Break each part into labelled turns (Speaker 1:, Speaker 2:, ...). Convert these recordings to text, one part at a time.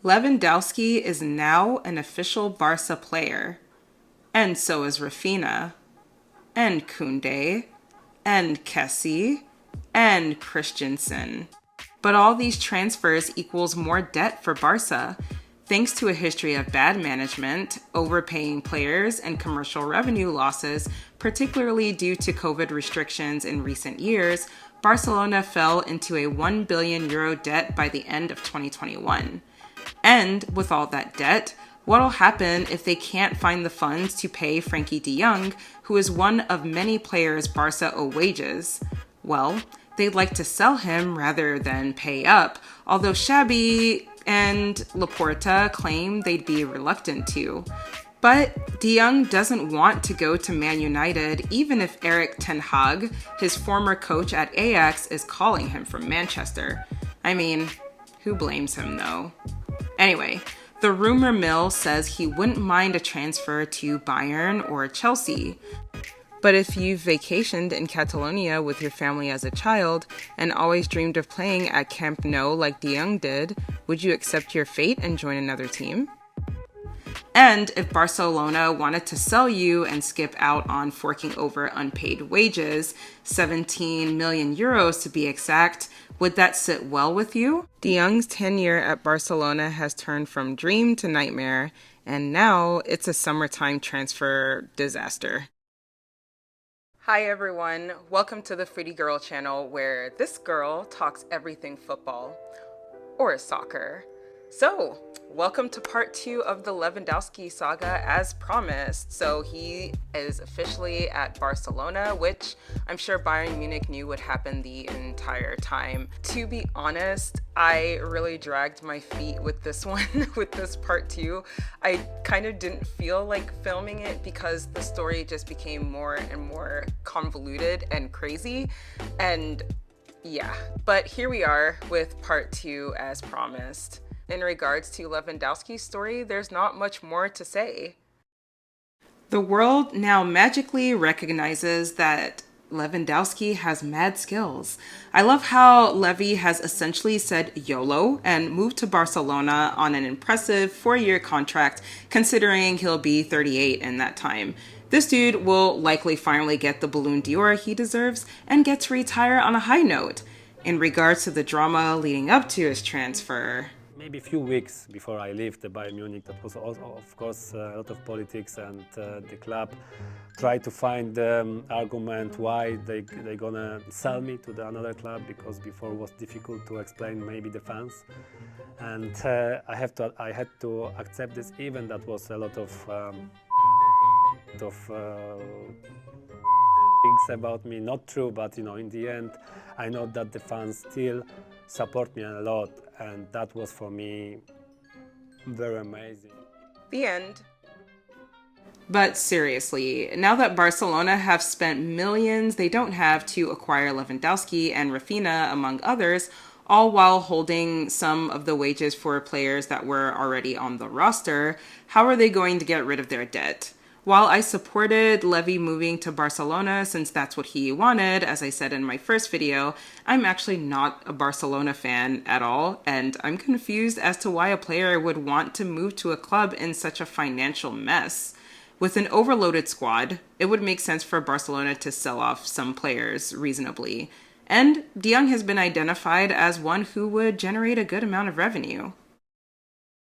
Speaker 1: Lewandowski is now an official Barca player, and so is Rafinha, and Koundé, and Kessie, and Christensen. But all these transfers equals more debt for Barca, thanks to a history of bad management, overpaying players, and commercial revenue losses, particularly due to COVID restrictions in recent years. Barcelona fell into a €1 billion debt by the end of 2021. And with all that debt, what'll happen if they can't find the funds to pay Frenkie De Jong, who is one of many players Barca owe wages? Well, they'd like to sell him rather than pay up, although Xabi and Laporta claim they'd be reluctant to. But De Jong doesn't want to go to Man United, even if Erik ten Hag, his former coach at Ajax, is calling him from Manchester. I mean, who blames him though? Anyway, the rumor mill says he wouldn't mind a transfer to Bayern or Chelsea. But if you've vacationed in Catalonia with your family as a child and always dreamed of playing at Camp Nou like De Jong did, would you accept your fate and join another team? And if Barcelona wanted to sell you and skip out on forking over unpaid wages, €17 million to be exact, would that sit well with you? De Jong's tenure at Barcelona has turned from dream to nightmare, and now it's a summertime transfer disaster. Hi everyone, welcome to the Footy Girl channel where this girl talks everything football, or soccer. So, welcome to part 2 of the Lewandowski saga as promised. So he is officially at Barcelona, which I'm sure Bayern Munich knew would happen the entire time. To be honest, I really dragged my feet with this one, with this part 2. I kind of didn't feel like filming it because the story just became more and more convoluted and crazy. And yeah, but here we are with part 2 as promised. In regards to Lewandowski's story, there's not much more to say. The world now magically recognizes that Lewandowski has mad skills. I love how Levy has essentially said YOLO and moved to Barcelona on an impressive 4-year contract, considering he'll be 38 in that time. This dude will likely finally get the Ballon d'Or he deserves and get to retire on a high note. In regards to the drama leading up to his transfer,
Speaker 2: maybe a few weeks before I left the Bayern Munich, that was also, of course, a lot of politics, and the club tried to find argument why they're gonna sell me to another club, because before it was difficult to explain maybe the fans, and I had to accept this. Even that was a lot of things about me, not true, but in the end, I know that the fans still support me a lot, and that was for me very amazing.
Speaker 1: The end. But seriously, now that Barcelona have spent millions they don't have to acquire Lewandowski and Rafinha, among others, all while holding some of the wages for players that were already on the roster, how are they going to get rid of their debt? While I supported Levy moving to Barcelona since that's what he wanted, as I said in my first video, I'm actually not a Barcelona fan at all, and I'm confused as to why a player would want to move to a club in such a financial mess. With an overloaded squad, it would make sense for Barcelona to sell off some players reasonably, and De Jong has been identified as one who would generate a good amount of revenue.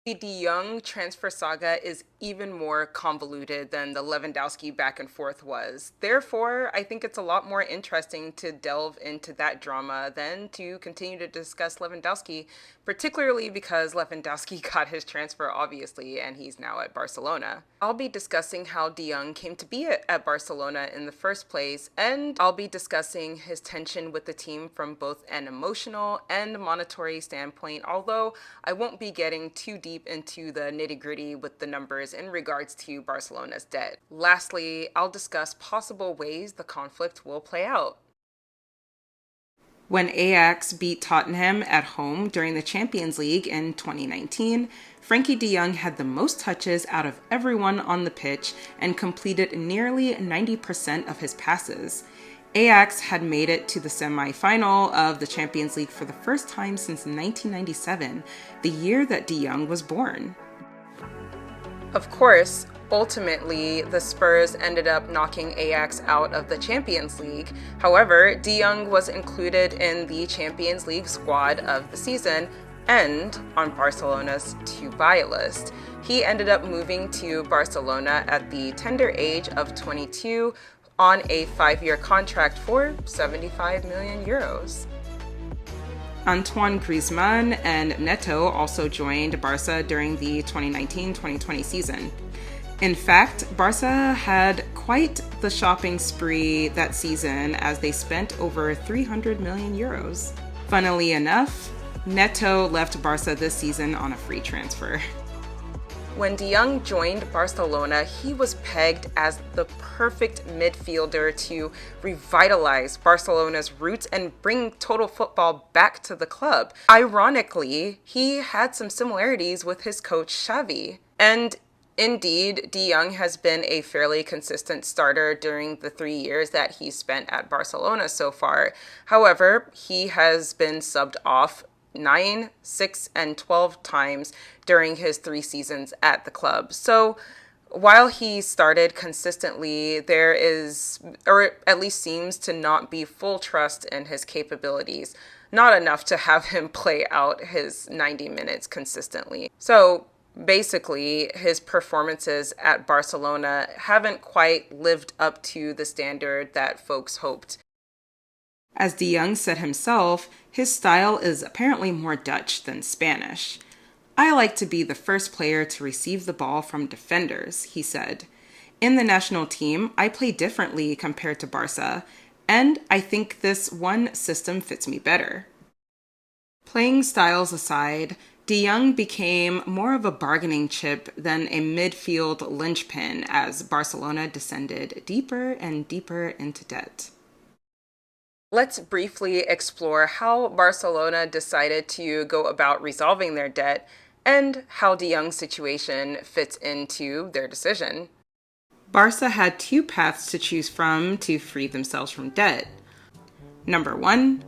Speaker 1: The De Jong transfer saga is even more convoluted than the Lewandowski back and forth was. Therefore, I think it's a lot more interesting to delve into that drama than to continue to discuss Lewandowski, particularly because Lewandowski got his transfer, obviously, and he's now at Barcelona. I'll be discussing how De Jong came to be at Barcelona in the first place, and I'll be discussing his tension with the team from both an emotional and monetary standpoint, although I won't be getting too deep into the nitty-gritty with the numbers in regards to Barcelona's debt. Lastly, I'll discuss possible ways the conflict will play out. When Ajax beat Tottenham at home during the Champions League in 2019, Frenkie De Jong had the most touches out of everyone on the pitch and completed nearly 90% of his passes. Ajax had made it to the semi-final of the Champions League for the first time since 1997, the year that De Jong was born. Of course, ultimately, the Spurs ended up knocking Ajax out of the Champions League. However, De Jong was included in the Champions League squad of the season and on Barcelona's to-buy list. He ended up moving to Barcelona at the tender age of 22 on a 5-year contract for 75 million euros. Antoine Griezmann and Neto also joined Barca during the 2019-2020 season. In fact, Barca had quite the shopping spree that season as they spent over 300 million euros. Funnily enough, Neto left Barca this season on a free transfer. When De Jong joined Barcelona, he was pegged as the perfect midfielder to revitalize Barcelona's roots and bring total football back to the club. Ironically, he had some similarities with his coach Xavi. And indeed, De Jong has been a fairly consistent starter during the 3 years that he spent at Barcelona so far. However, he has been subbed off 9, 6, and 12 times during his 3 seasons at the club. So while he started consistently, there is, or at least seems to not be, full trust in his capabilities. Not enough to have him play out his 90 minutes consistently. So basically, his performances at Barcelona haven't quite lived up to the standard that folks hoped. As De Jong said himself, his style is apparently more Dutch than Spanish. "I like to be the first player to receive the ball from defenders," he said. "In the national team, I play differently compared to Barca, and I think this one system fits me better." Playing styles aside, De Jong became more of a bargaining chip than a midfield linchpin as Barcelona descended deeper and deeper into debt. Let's briefly explore how Barcelona decided to go about resolving their debt and how De Jong's situation fits into their decision. Barca had 2 paths to choose from to free themselves from debt. Number 1,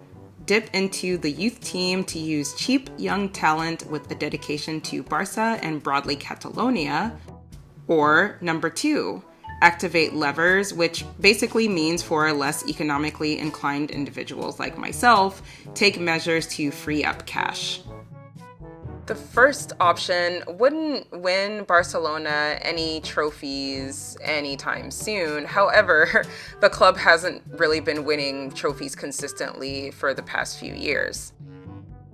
Speaker 1: dip into the youth team to use cheap young talent with a dedication to Barca and broadly Catalonia. Or number 2, activate levers, which basically means for less economically inclined individuals like myself, take measures to free up cash. The first option wouldn't win Barcelona any trophies anytime soon. However, the club hasn't really been winning trophies consistently for the past few years.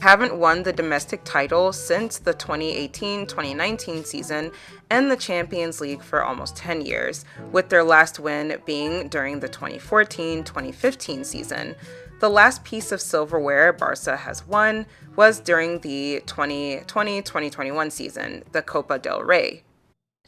Speaker 1: Haven't won the domestic title since the 2018-2019 season and the Champions League for almost 10 years, with their last win being during the 2014-2015 season. The last piece of silverware Barca has won was during the 2020-2021 season, the Copa del Rey.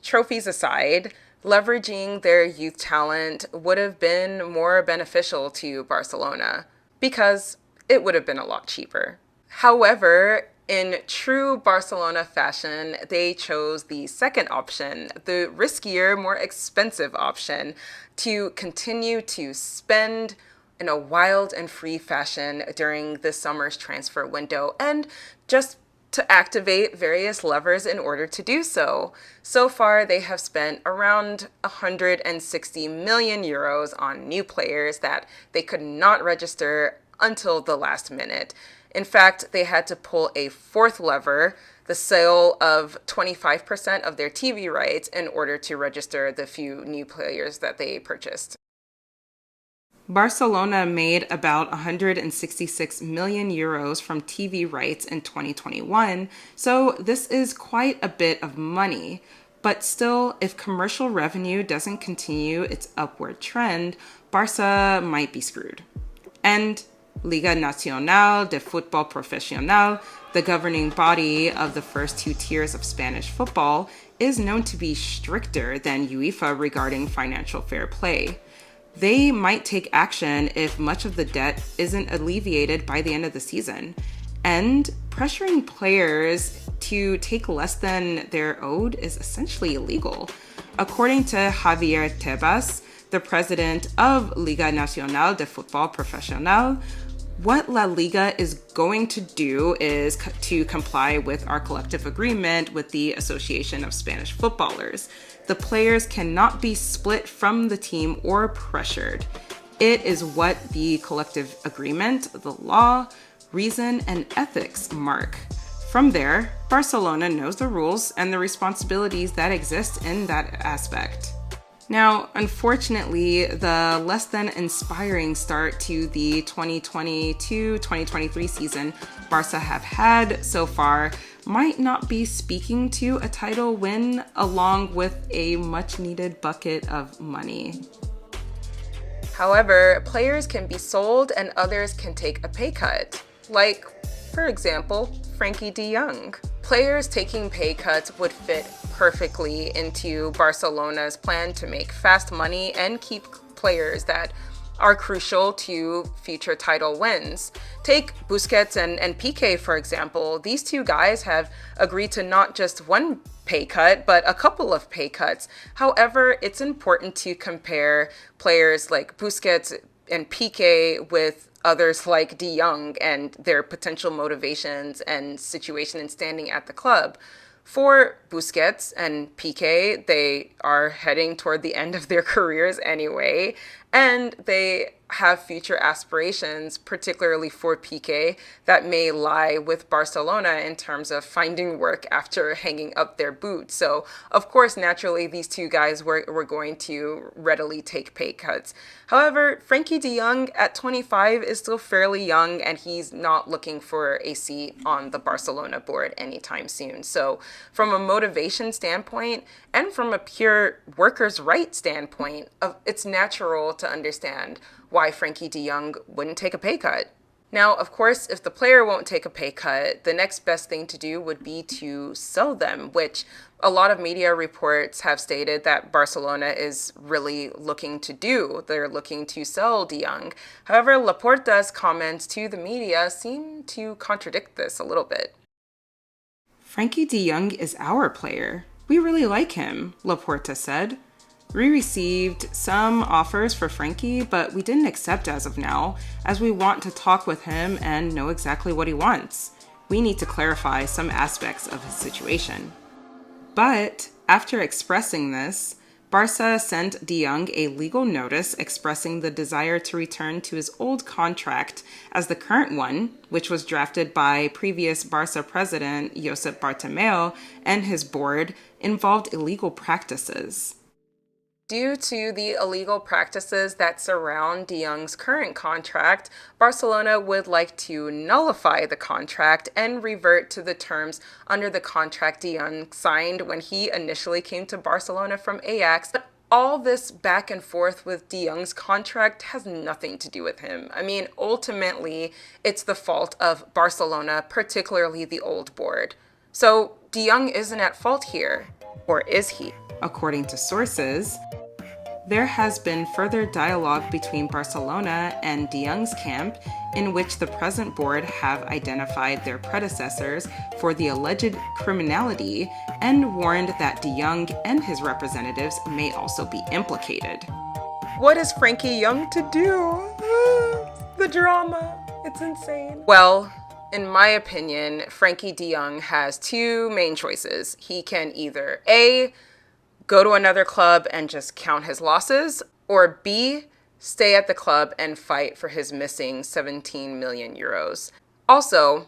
Speaker 1: Trophies aside, leveraging their youth talent would have been more beneficial to Barcelona because it would have been a lot cheaper. However, in true Barcelona fashion, they chose the second option, the riskier, more expensive option, to continue to spend in a wild and free fashion during this summer's transfer window and just to activate various levers in order to do so. So far, they have spent around 160 million euros on new players that they could not register until the last minute. In fact, they had to pull a 4th lever, the sale of 25% of their TV rights, in order to register the few new players that they purchased. Barcelona made about 166 million euros from TV rights in 2021, so this is quite a bit of money. But still, if commercial revenue doesn't continue its upward trend, Barca might be screwed. And Liga Nacional de Fútbol Profesional, the governing body of the first 2 tiers of Spanish football, is known to be stricter than UEFA regarding financial fair play. They might take action if much of the debt isn't alleviated by the end of the season. And pressuring players to take less than they're owed is essentially illegal. According to Javier Tebas, the president of Liga Nacional de Fútbol Profesional, what La Liga is going to do is to comply with our collective agreement with the Association of Spanish Footballers. The players cannot be split from the team or pressured. It is what the collective agreement, the law, reason, and ethics mark. From there, Barcelona knows the rules and the responsibilities that exist in that aspect. Now, unfortunately, the less than inspiring start to the 2022-2023 season Barca have had so far might not be speaking to a title win along with a much-needed bucket of money. However, players can be sold and others can take a pay cut. Like, for example, Frenkie De Jong. Players taking pay cuts would fit perfectly into Barcelona's plan to make fast money and keep players that are crucial to future title wins. Take Busquets and Piqué, for example. These two guys have agreed to not just one pay cut, but a couple of pay cuts. However, it's important to compare players like Busquets and Piqué with others like De Jong and their potential motivations and situation and standing at the club. For Busquets and Piqué, they are heading toward the end of their careers anyway, and they have future aspirations, particularly for Piqué, that may lie with Barcelona in terms of finding work after hanging up their boots. So, of course, naturally, these two guys were going to readily take pay cuts. However, Frenkie De Jong at 25 is still fairly young, and he's not looking for a seat on the Barcelona board anytime soon. So, from a motivation standpoint and from a pure workers' rights standpoint, it's natural to understand why Frenkie De Jong wouldn't take a pay cut. Now, of course, if the player won't take a pay cut, the next best thing to do would be to sell them, which a lot of media reports have stated that Barcelona is really looking to do. They're looking to sell De Jong. However, Laporta's comments to the media seem to contradict this a little bit. Frenkie De Jong is our player. We really like him, Laporta said. We received some offers for Frenkie, but we didn't accept as of now, as we want to talk with him and know exactly what he wants. We need to clarify some aspects of his situation. But after expressing this, Barca sent De Jong a legal notice expressing the desire to return to his old contract, as the current one, which was drafted by previous Barca president Josep Bartomeu and his board, involved illegal practices. Due to the illegal practices that surround De Jong's current contract, Barcelona would like to nullify the contract and revert to the terms under the contract De Jong signed when he initially came to Barcelona from Ajax. But all this back and forth with De Jong's contract has nothing to do with him. I mean, ultimately, it's the fault of Barcelona, particularly the old board. So De Jong isn't at fault here, or is he? According to sources, there has been further dialogue between Barcelona and De Jong's camp, in which the present board have identified their predecessors for the alleged criminality and warned that De Jong and his representatives may also be implicated. What is Frenkie De Jong to do? The drama. It's insane. Well, in my opinion, Frenkie De Jong has two main choices. He can either A, go to another club and just count his losses, or B, stay at the club and fight for his missing 17 million euros. Also,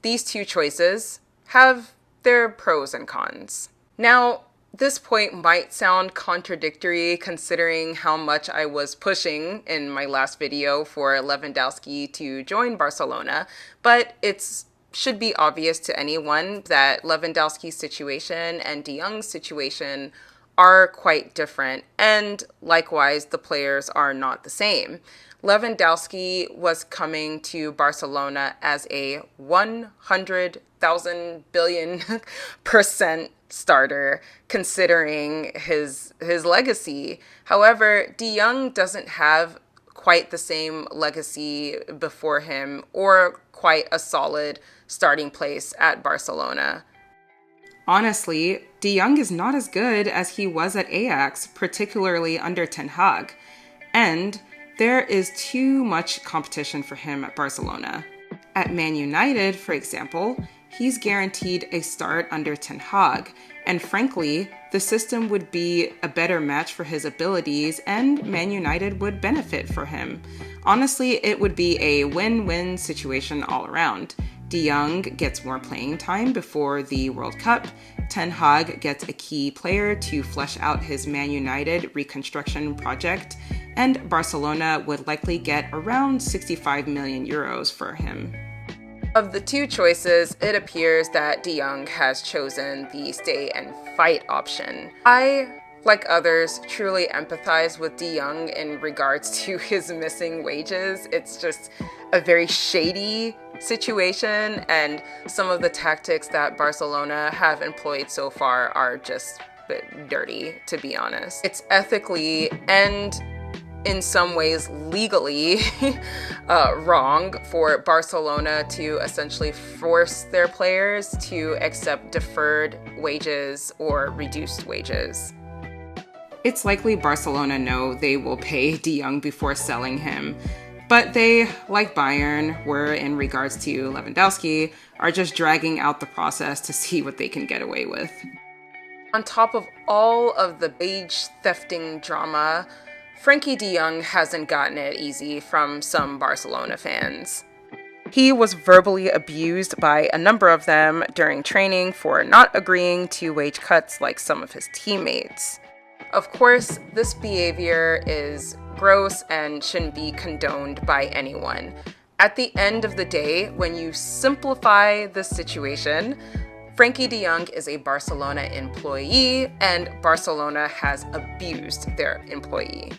Speaker 1: these two choices have their pros and cons. Now, this point might sound contradictory considering how much I was pushing in my last video for Lewandowski to join Barcelona, but it should be obvious to anyone that Lewandowski's situation and De Jong's situation are quite different, and likewise, the players are not the same. Lewandowski was coming to Barcelona as a 100,000 billion % starter, considering his legacy. However, De Jong doesn't have quite the same legacy before him or quite a solid starting place at Barcelona. Honestly, De Jong is not as good as he was at Ajax, particularly under Ten Hag. And there is too much competition for him at Barcelona. At Man United, for example, he's guaranteed a start under Ten Hag, and frankly, the system would be a better match for his abilities and Man United would benefit for him. Honestly, it would be a win-win situation all around. De Jong gets more playing time before the World Cup, Ten Hag gets a key player to flesh out his Man United reconstruction project, and Barcelona would likely get around 65 million euros for him. Of the two choices, it appears that De Jong has chosen the stay and fight option. I, like others, truly empathize with De Jong in regards to his missing wages. It's just a very shady situation, and some of the tactics that Barcelona have employed so far are just a bit dirty, to be honest. It's ethically and in some ways legally wrong for Barcelona to essentially force their players to accept deferred wages or reduced wages. It's likely Barcelona know they will pay De Jong before selling him, but they, like Bayern were in regards to Lewandowski, are just dragging out the process to see what they can get away with. On top of all of the wage thefting drama, Frenkie De Jong hasn't gotten it easy from some Barcelona fans. He was verbally abused by a number of them during training for not agreeing to wage cuts like some of his teammates. Of course, this behavior is gross and shouldn't be condoned by anyone. At the end of the day, when you simplify the situation, Frenkie De Jong is a Barcelona employee and Barcelona has abused their employee.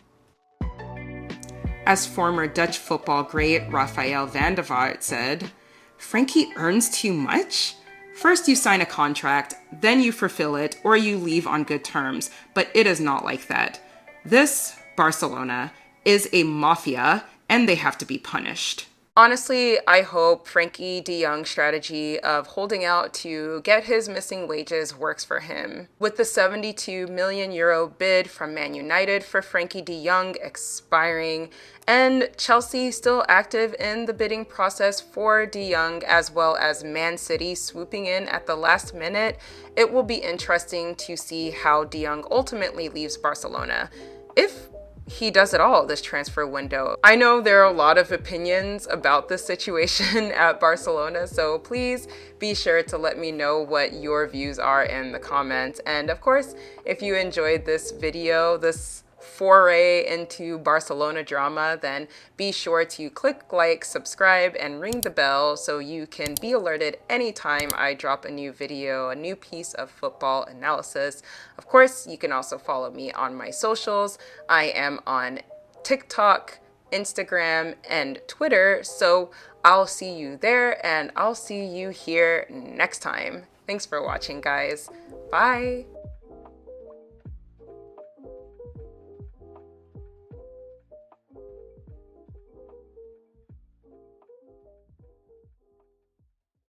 Speaker 1: As former Dutch football great Rafael van der Vaart said, "Frenkie earns too much? First you sign a contract, then you fulfill it, or you leave on good terms, but it is not like that. This, Barcelona, is a mafia, and they have to be punished." Honestly, I hope Frenkie De Jong's strategy of holding out to get his missing wages works for him. With the 72 million euro bid from Man United for Frenkie De Jong expiring, and Chelsea still active in the bidding process for De Jong, as well as Man City swooping in at the last minute, it will be interesting to see how De Jong ultimately leaves Barcelona, if he does it all this transfer window. I know there are a lot of opinions about this situation at Barcelona, so please be sure to let me know what your views are in the comments. And of course, if you enjoyed this video, this foray into Barcelona drama, then be sure to click like, subscribe, and ring the bell so you can be alerted anytime I drop a new video, a new piece of football analysis. Of course, you can also follow me on my socials. I am on TikTok, Instagram, and Twitter, so I'll see you there and I'll see you here next time. Thanks for watching, guys. Bye.